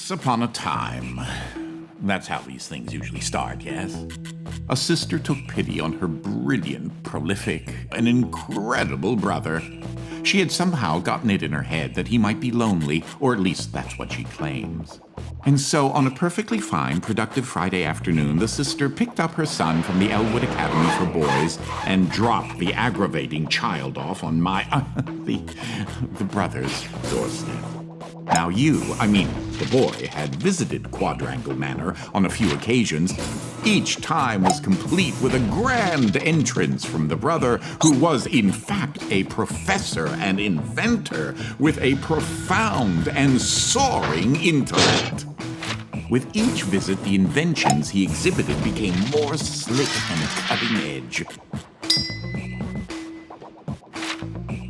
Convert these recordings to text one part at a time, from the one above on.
Once upon a time. That's how these things usually start, yes? A sister took pity on her brilliant, prolific, and incredible brother. She had somehow gotten it in her head that he might be lonely, or at least that's what she claims. And so, on a perfectly fine, productive Friday afternoon, the sister picked up her son from the Elwood Academy for Boys and dropped the aggravating child off on the brother's doorstep. Now the boy, had visited Quadrangle Manor on a few occasions. Each time was complete with a grand entrance from the brother, who was in fact a professor and inventor with a profound and soaring intellect. With each visit, the inventions he exhibited became more slick and cutting edge.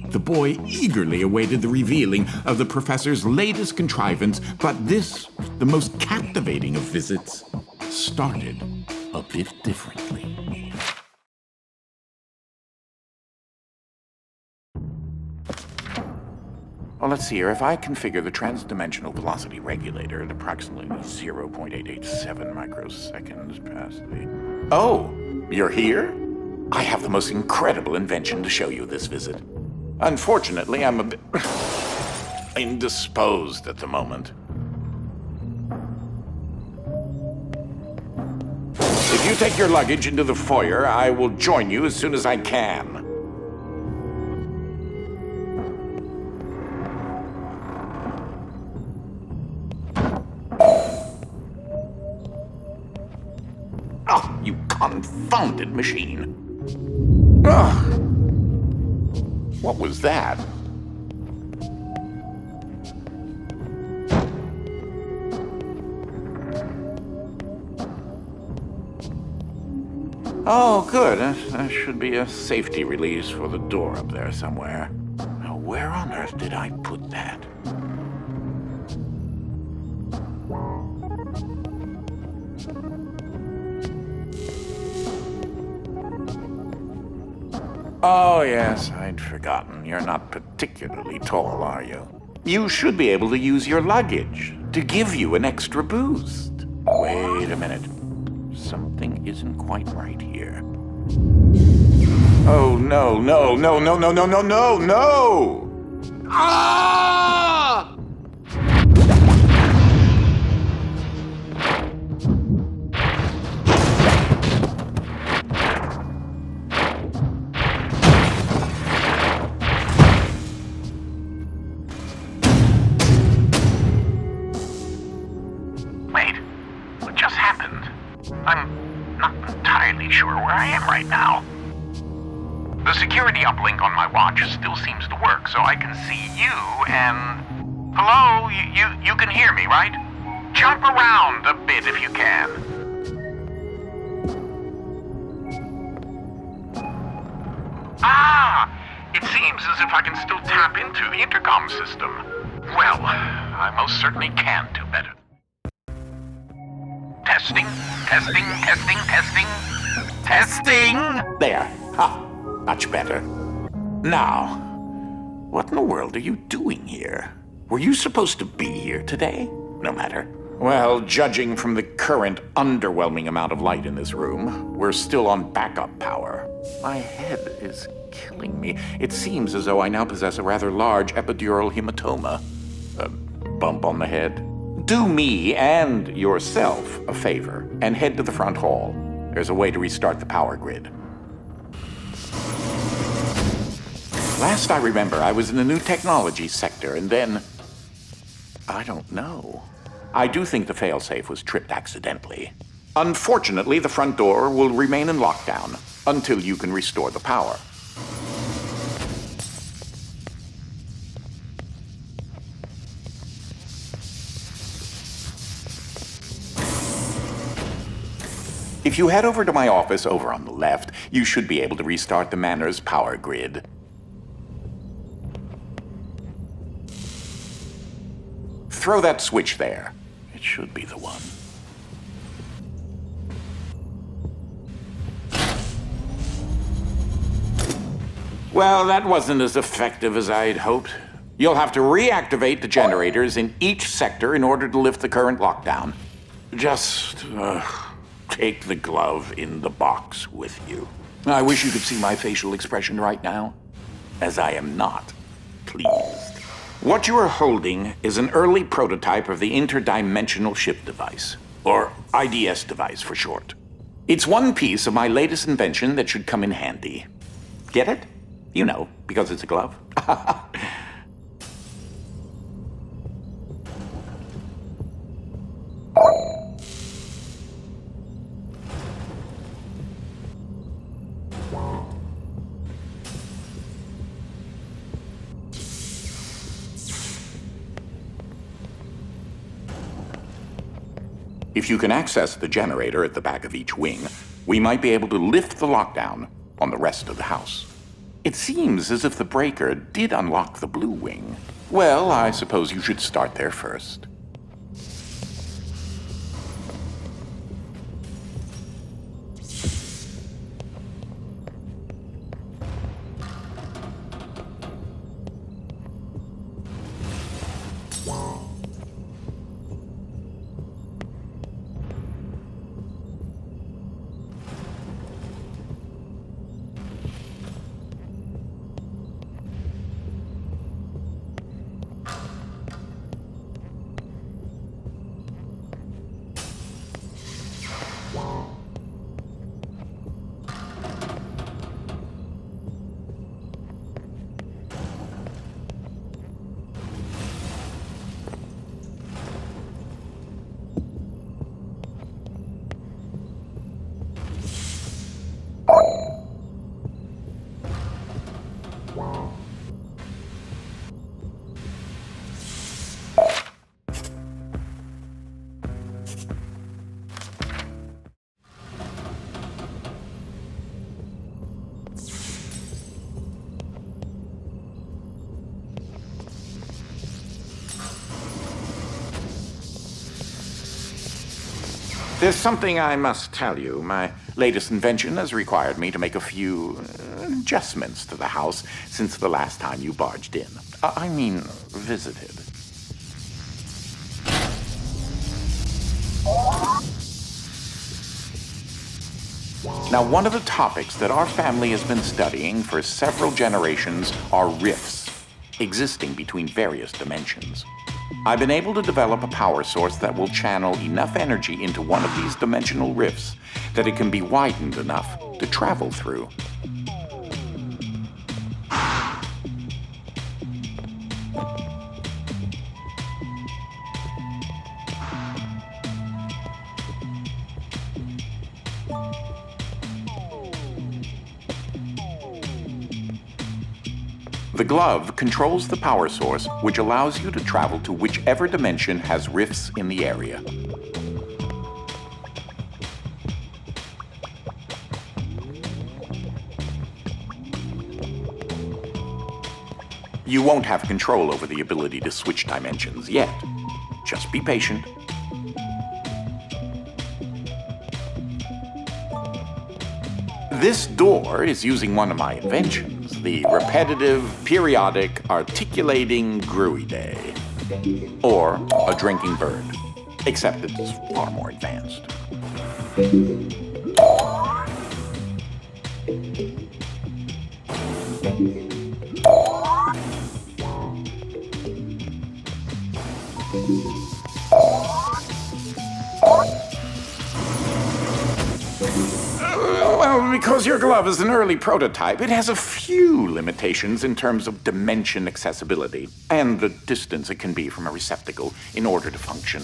The boy eagerly awaited the revealing of the professor's latest contrivance, but this, the most captivating of visits, started a bit differently. Well, let's see here. If I configure the transdimensional velocity regulator at approximately 0.887 microseconds past the... Oh, you're here? I have the most incredible invention to show you this visit. Unfortunately, I'm a bit indisposed at the moment. If you take your luggage into the foyer, I will join you as soon as I can. Oh, you confounded machine. Ugh. What was that? Oh, good. There should be a safety release for the door up there somewhere. Now, where on earth did I put that? Oh, yes, I'd forgotten. You're not particularly tall, are you? You should be able to use your luggage to give you an extra boost. Wait a minute. Something isn't quite right here. Oh, no, no, no, no, no, no, no, no, no! Ah! I'm not entirely sure where I am right now. The security uplink on my watch still seems to work, so I can see you and... Hello? You can hear me, right? Jump around a bit if you can. Ah! It seems as if I can still tap into the intercom system. Well, I most certainly can do better. Testing, testing, testing, testing, testing! There. Ha! Much better. Now, what in the world are you doing here? Were you supposed to be here today? No matter. Well, judging from the current underwhelming amount of light in this room, we're still on backup power. My head is killing me. It seems as though I now possess a rather large epidural hematoma. A bump on the head. Do me and yourself a favor and head to the front hall. There's a way to restart the power grid. Last I remember, I was in the new technology sector, and then... I don't know. I do think the failsafe was tripped accidentally. Unfortunately, the front door will remain in lockdown until you can restore the power. If you head over to my office over on the left, you should be able to restart the manor's power grid. Throw that switch there. It should be the one. Well, that wasn't as effective as I'd hoped. You'll have to reactivate the generators in each sector in order to lift the current lockdown. Just take the glove in the box with you. I wish you could see my facial expression right now, as I am not pleased. What you are holding is an early prototype of the interdimensional shift device, or IDS device for short. It's one piece of my latest invention that should come in handy. Get it? You know, because it's a glove. If you can access the generator at the back of each wing, we might be able to lift the lockdown on the rest of the house. It seems as if the breaker did unlock the blue wing. Well, I suppose you should start there first. There's something I must tell you. My latest invention has required me to make a few adjustments to the house since the last time you barged in. I mean, visited. Now, one of the topics that our family has been studying for several generations are rifts existing between various dimensions. I've been able to develop a power source that will channel enough energy into one of these dimensional rifts that it can be widened enough to travel through. The glove controls the power source, which allows you to travel to whichever dimension has rifts in the area. You won't have control over the ability to switch dimensions yet. Just be patient. This door is using one of my inventions, the repetitive, periodic, articulating gruidae, or a drinking bird, except it's far more advanced. Well, because your glove is an early prototype, it has a few limitations in terms of dimension accessibility and the distance it can be from a receptacle in order to function.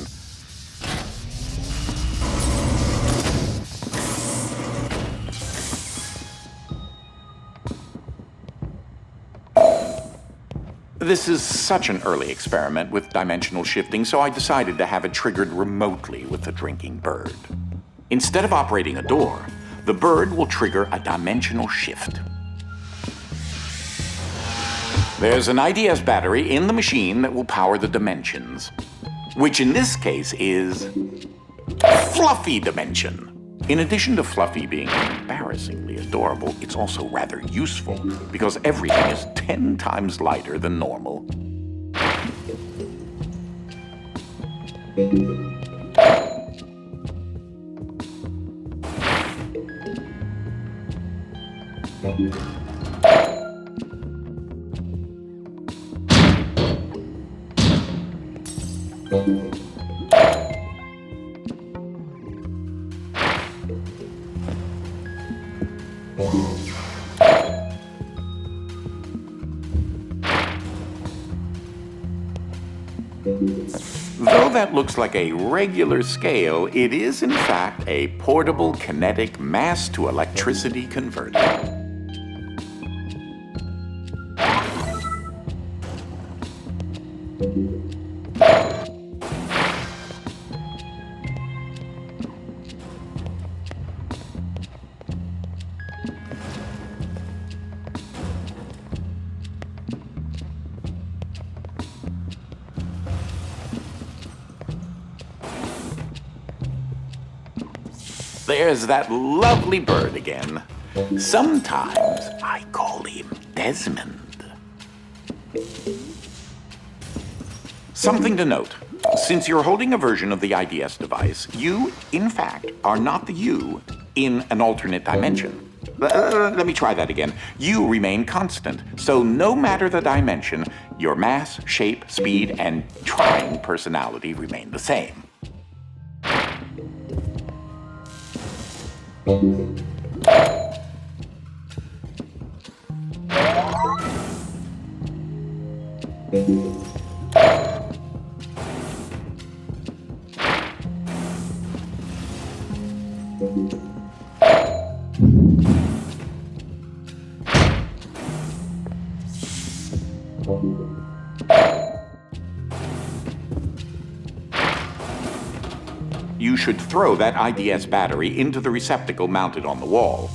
This is such an early experiment with dimensional shifting, so I decided to have it triggered remotely with the drinking bird. Instead of operating a door, the bird will trigger a dimensional shift. There's an IDS battery in the machine that will power the dimensions, which in this case is Fluffy Dimension. In addition to Fluffy being embarrassingly adorable, it's also rather useful because everything is 10 times lighter than normal. Though that looks like a regular scale, it is in fact a portable kinetic mass-to-electricity converter. There's that lovely bird again. Sometimes I call him Desmond. Something to note. Since you're holding a version of the IDS device, you, in fact, are not the you in an alternate dimension. Let me try that again. You remain constant, so no matter the dimension, your mass, shape, speed, and trying personality remain the same. You should throw that IDS battery into the receptacle mounted on the wall.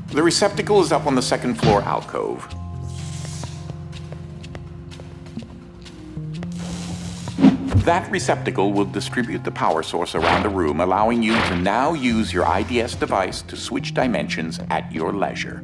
The receptacle is up on the second floor alcove. That receptacle will distribute the power source around the room, allowing you to now use your IDS device to switch dimensions at your leisure.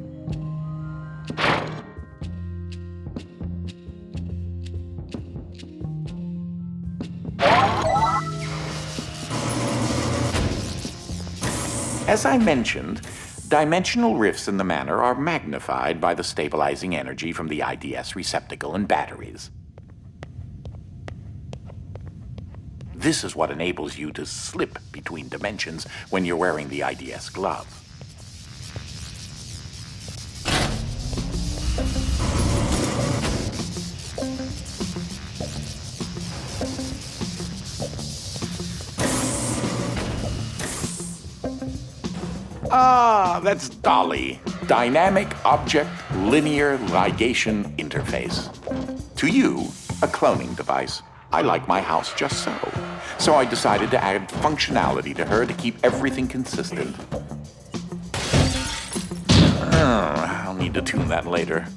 As I mentioned, dimensional rifts in the manor are magnified by the stabilizing energy from the IDS receptacle and batteries. This is what enables you to slip between dimensions when you're wearing the IDS glove. Ah, that's Dolly. Dynamic Object Linear Ligation Interface. To you, a cloning device. I like my house just so. So I decided to add functionality to her to keep everything consistent. I'll need to tune that later.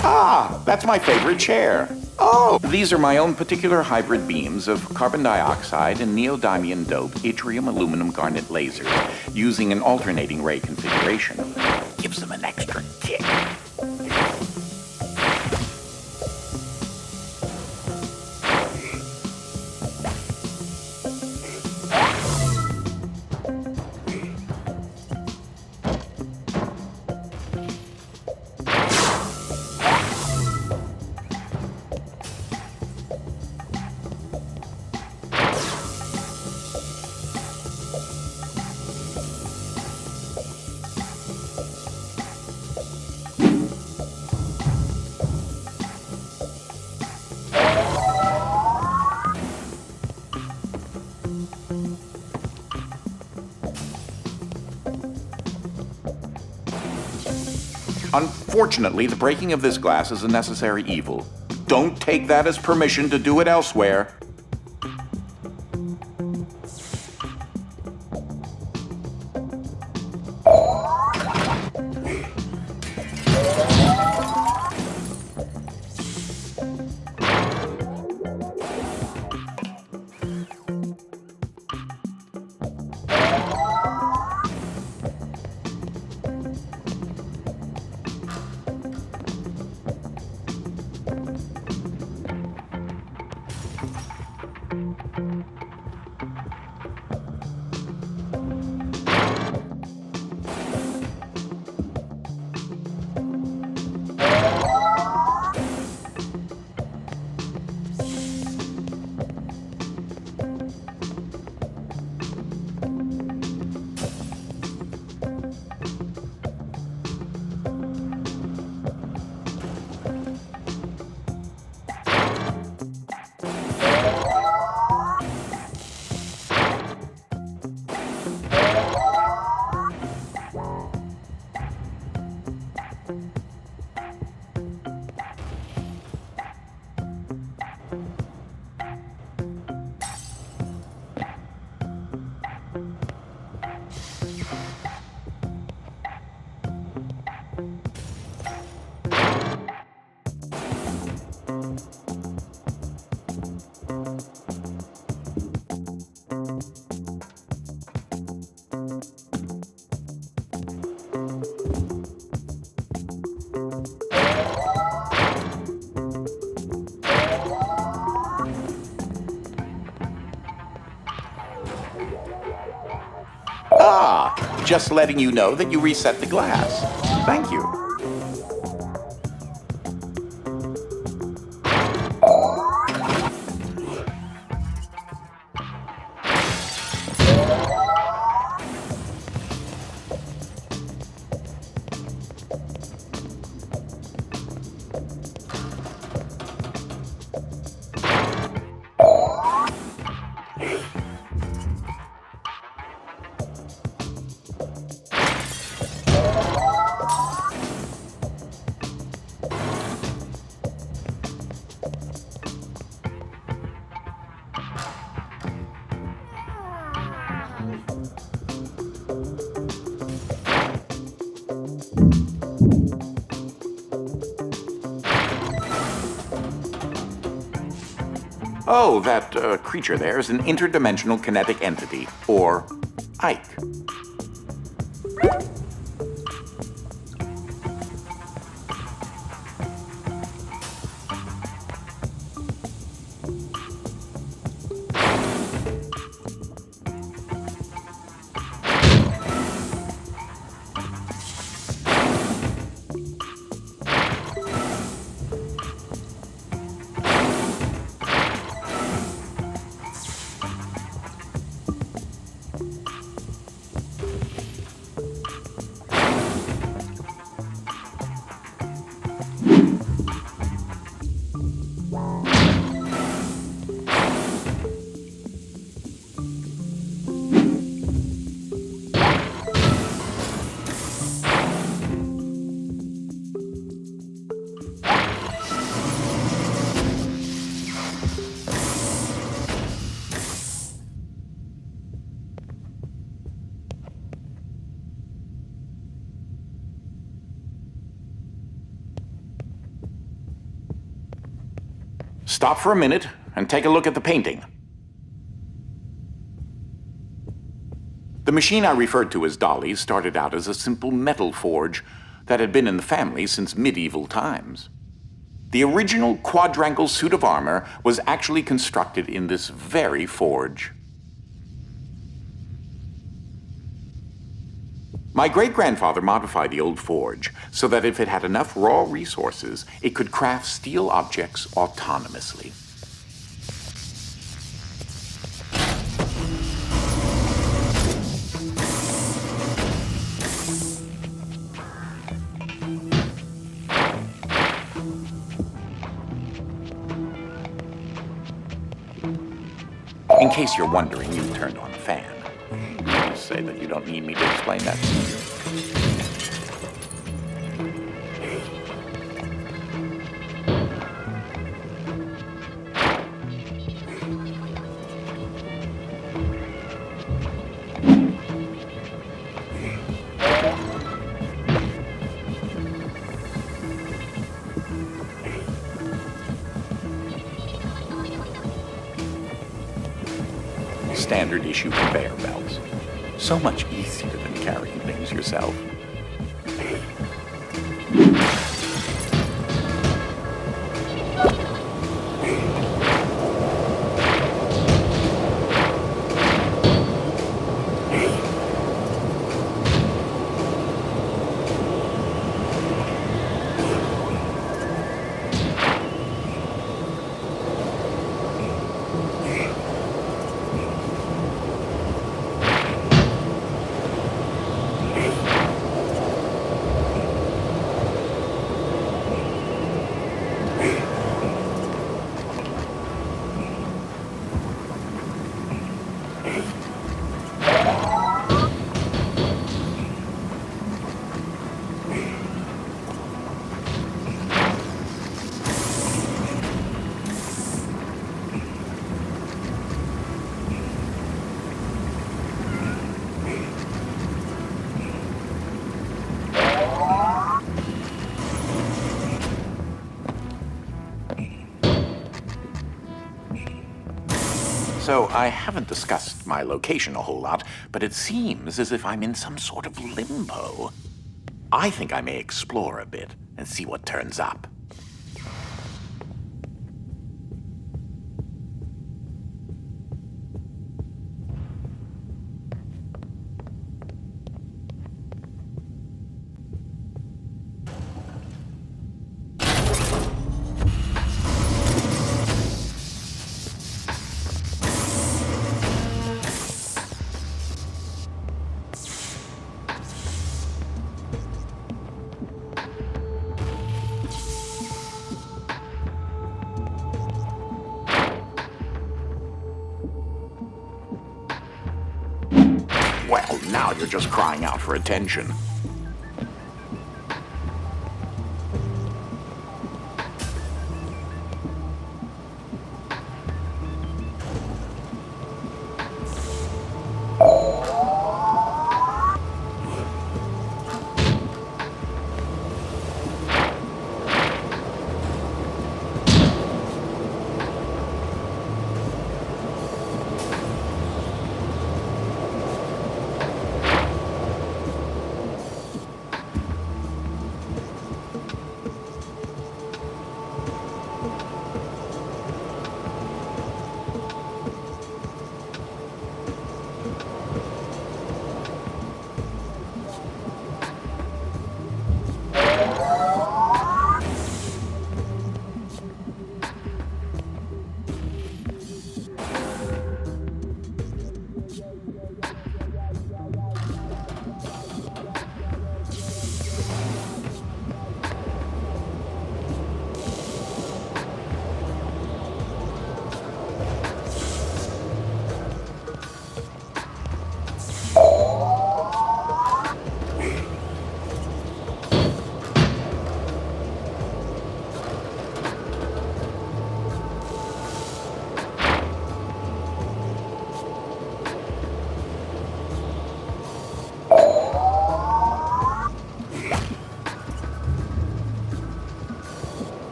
Ah, that's my favorite chair. Oh, these are my own particular hybrid beams of carbon dioxide and neodymium doped yttrium aluminum garnet lasers using an alternating ray configuration. Gives them an extra kick. Unfortunately, the breaking of this glass is a necessary evil. Don't take that as permission to do it elsewhere. Just letting you know that you reset the glass. Thank you. Oh, that creature there is an interdimensional kinetic entity, or Ike. Stop for a minute and take a look at the painting. The machine I referred to as Dolly started out as a simple metal forge that had been in the family since medieval times. The original quadrangle suit of armor was actually constructed in this very forge. My great-grandfather modified the old forge so that if it had enough raw resources, it could craft steel objects autonomously. In case you're wondering, you turned on a fan. Say that you don't need me to explain that to you. standard issue conveyor belts. So much easier than carrying things yourself. So, I haven't discussed my location a whole lot, but it seems as if I'm in some sort of limbo. I think I may explore a bit and see what turns up. Well, now you're just crying out for attention.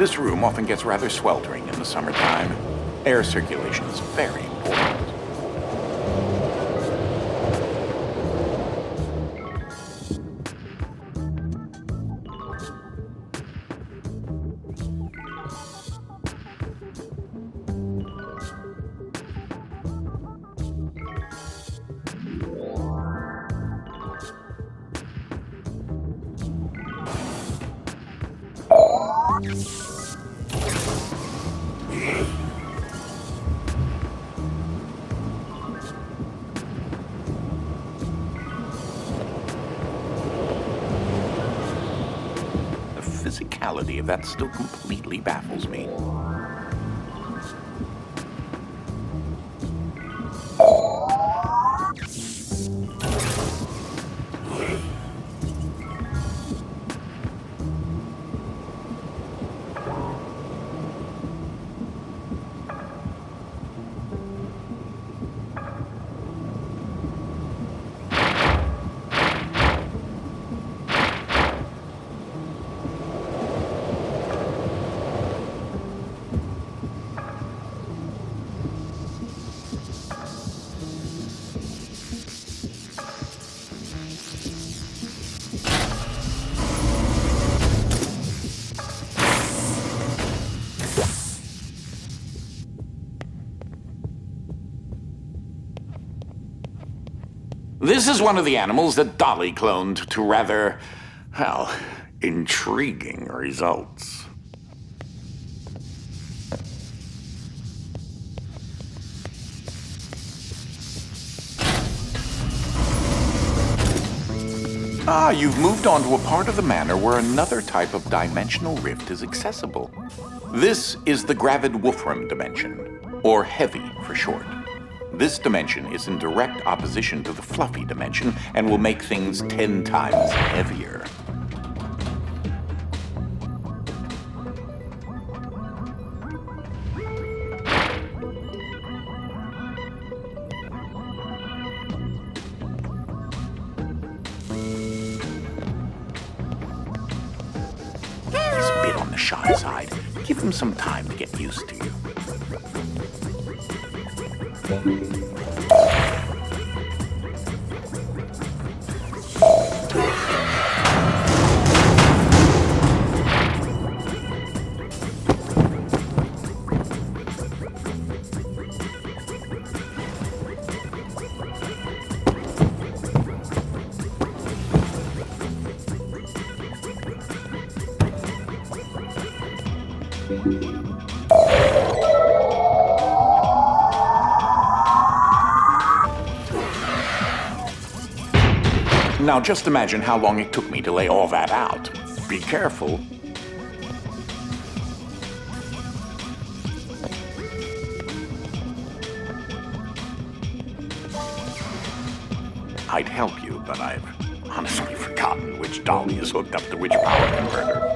This room often gets rather sweltering in the summertime. Air circulation is very important. The physicality of that still completely baffles me. This is one of the animals that Dolly cloned to rather, well, intriguing results. Ah, you've moved on to a part of the manor where another type of dimensional rift is accessible. This is the Gravid Wolfram dimension, or Heavy for short. This dimension is in direct opposition to the Fluffy dimension and will make things 10 times heavier. He's a bit on the shy side. Give him some time to get used to you. Now just imagine how long it took me to lay all that out. Be careful. I'd help you, but I've honestly forgotten which dolly is hooked up to which power converter.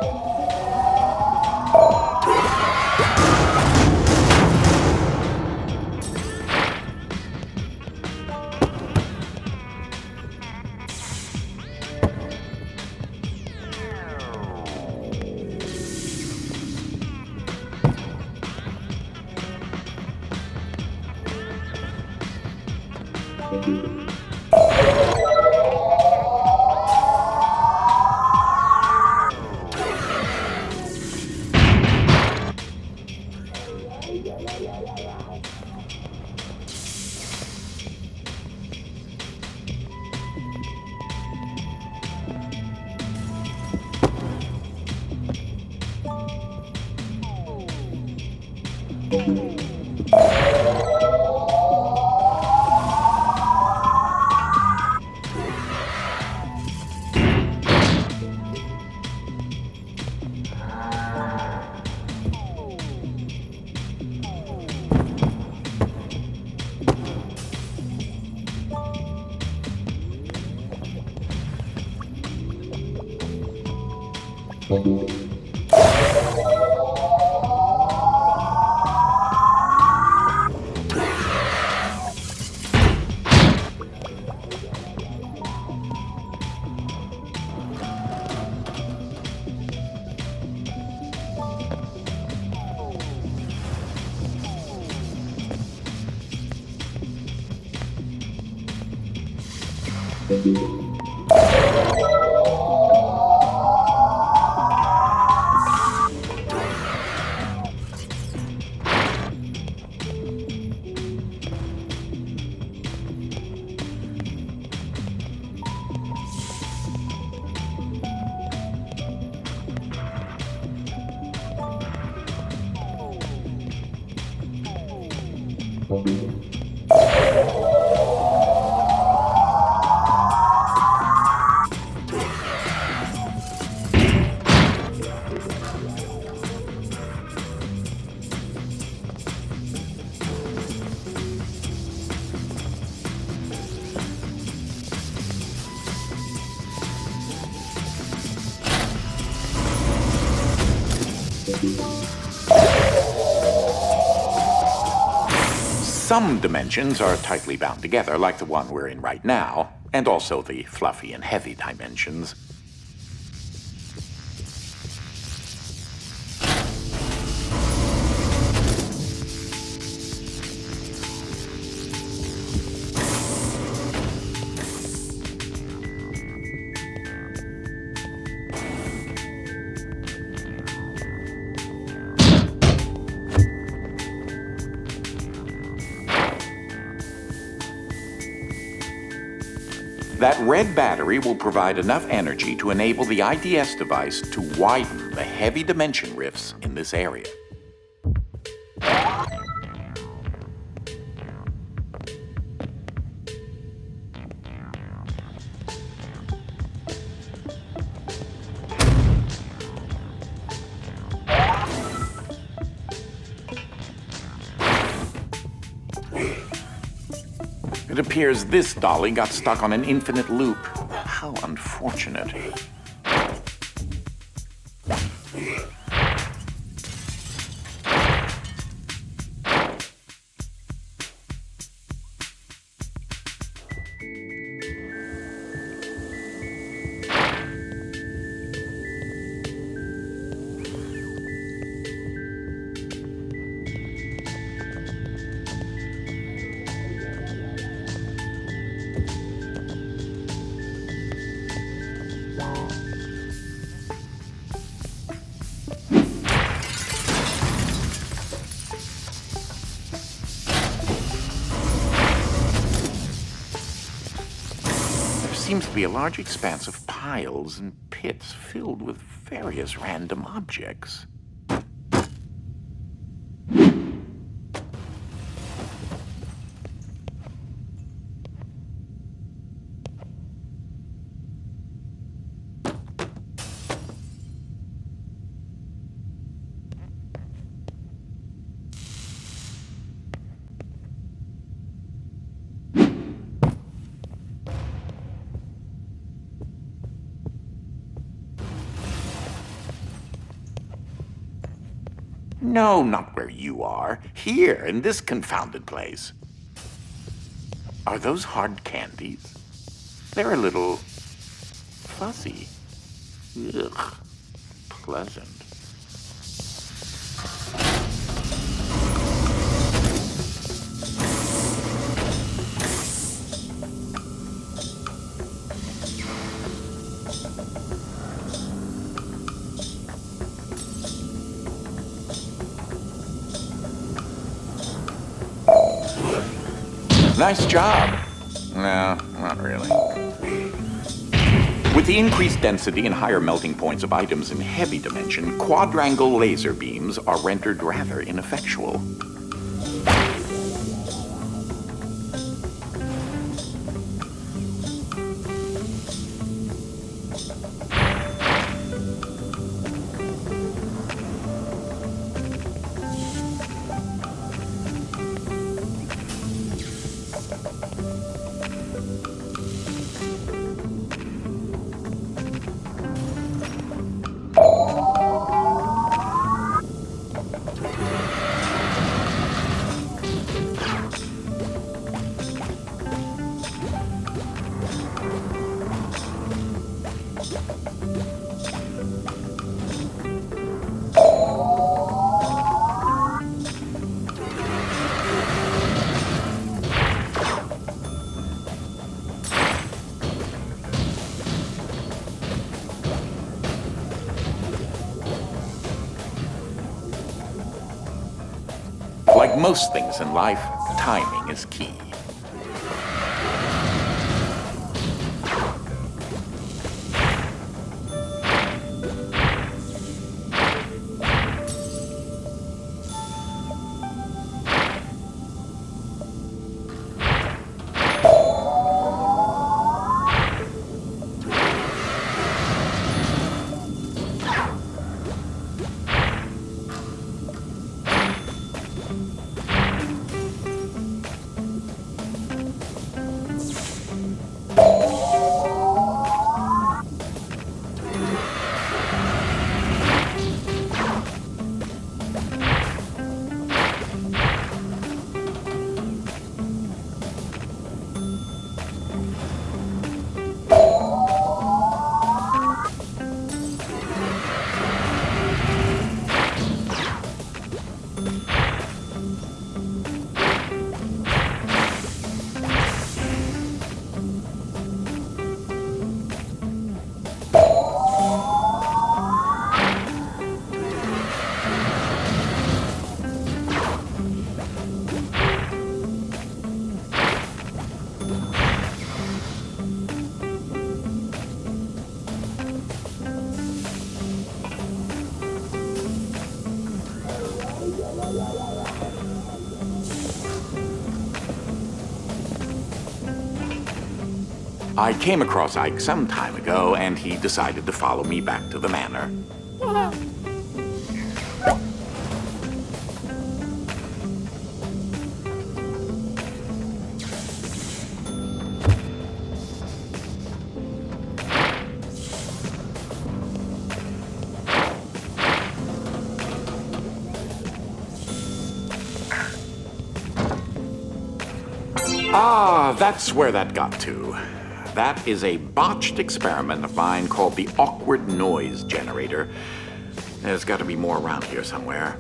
Some dimensions are tightly bound together, like the one we're in right now, and also the fluffy and heavy dimensions. That red battery will provide enough energy to enable the IDS device to widen the heavy dimension rifts in this area. It appears this dolly got stuck on an infinite loop. How unfortunate. Seems to be a large expanse of piles and pits filled with various random objects. No, not where you are. Here, in this confounded place. Are those hard candies? They're a little fuzzy. Ugh, pleasant. Nice job. No, not really. With the increased density and higher melting points of items in heavy dimension, quadrangle laser beams are rendered rather ineffectual. Like most things in life, timing is key. I came across Ike some time ago, and he decided to follow me back to the manor. Ah, that's where that got to. That is a botched experiment of mine called the awkward noise generator. There's got to be more around here somewhere.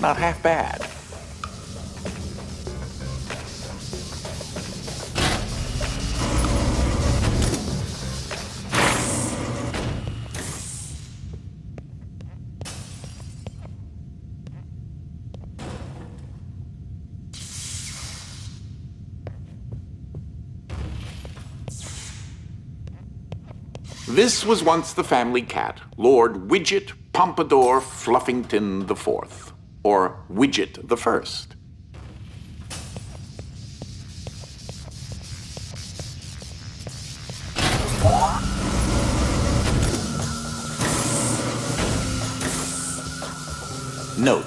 Not half bad. This was once the family cat, Lord Widget Pompadour Fluffington IV. Or Widget the First. Note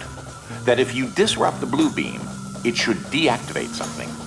that if you disrupt the blue beam, it should deactivate something.